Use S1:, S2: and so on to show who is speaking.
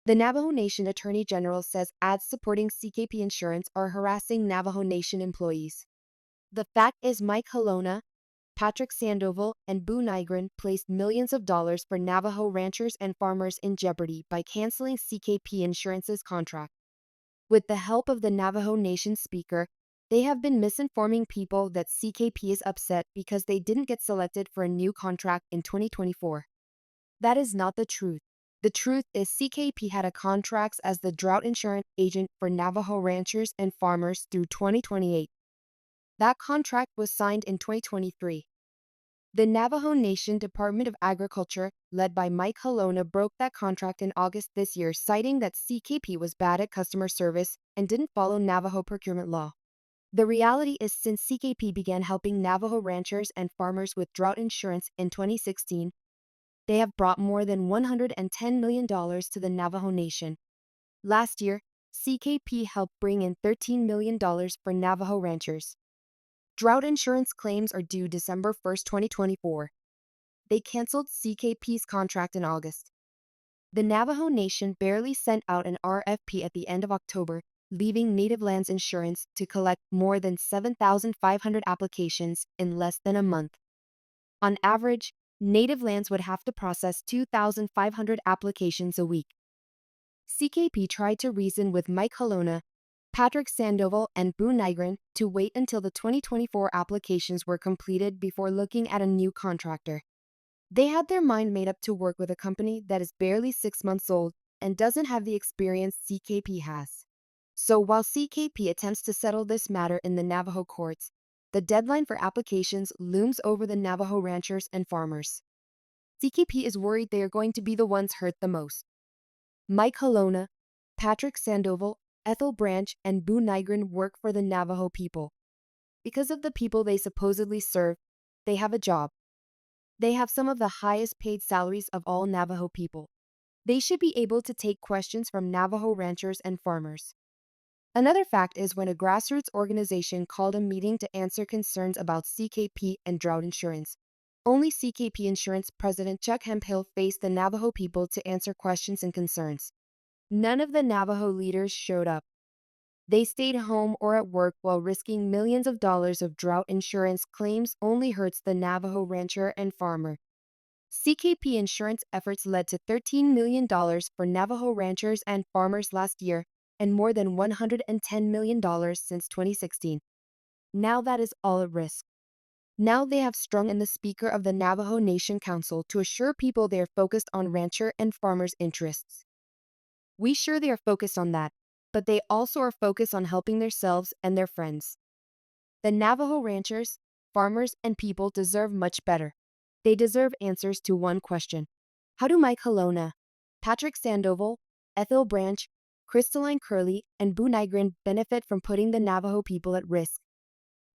S1: The Navajo Nation Attorney General says ads supporting CKP insurance are harassing Navajo Nation employees. The fact is Mike Halona, Patrick Sandoval, and Boo Nigrin placed millions of dollars for Navajo ranchers and farmers in jeopardy by canceling CKP Insurance's contract. With the help of the Navajo Nation speaker, they have been misinforming people that CKP is upset because they didn't get selected for a new contract in 2024. That is not the truth. The truth is CKP had a contract as the drought insurance agent for Navajo ranchers and farmers through 2028. That contract was signed in 2023. The Navajo Nation Department of Agriculture, led by Mike Halona, broke that contract in August this year, citing that CKP was bad at customer service and didn't follow Navajo procurement law. The reality is, since CKP began helping Navajo ranchers and farmers with drought insurance in 2016, they have brought more than $110 million to the Navajo Nation. Last year, CKP helped bring in $13 million for Navajo ranchers. Drought insurance claims are due December 1, 2024. They canceled CKP's contract in August. The Navajo Nation barely sent out an RFP at the end of October, leaving Native Lands Insurance to collect more than 7,500 applications in less than a month. On average, Native Lands would have to process 2,500 applications a week. CKP tried to reason with Mike Halona, Patrick Sandoval, and Boo Nigrin to wait until the 2024 applications were completed before looking at a new contractor. They had their mind made up to work with a company that is barely 6 months old and doesn't have the experience CKP has. So while CKP attempts to settle this matter in the Navajo courts, the deadline for applications looms over the Navajo ranchers and farmers. CKP is worried they are going to be the ones hurt the most. Mike Halona, Patrick Sandoval, Ethel Branch, and Boo Nigrin work for the Navajo people. Because of the people they supposedly serve, they have a job. They have some of the highest paid salaries of all Navajo people. They should be able to take questions from Navajo ranchers and farmers. Another fact is, when a grassroots organization called a meeting to answer concerns about CKP and drought insurance, only CKP Insurance President Chuck Hemphill faced the Navajo people to answer questions and concerns. None of the Navajo leaders showed up. They stayed home or at work while risking millions of dollars of drought insurance claims only hurts the Navajo rancher and farmer. CKP insurance efforts led to $13 million for Navajo ranchers and farmers last year and more than $110 million since 2016. Now that is all at risk. Now they have strung in the Speaker of the Navajo Nation Council to assure people they are focused on rancher and farmers' interests. We sure they are focused on that, but they also are focused on helping themselves and their friends. The Navajo ranchers, farmers, and people deserve much better. They deserve answers to one question. How do Mike Halona, Patrick Sandoval, Ethel Branch, Crystalline Curley, and Boo Nigrin benefit from putting the Navajo people at risk?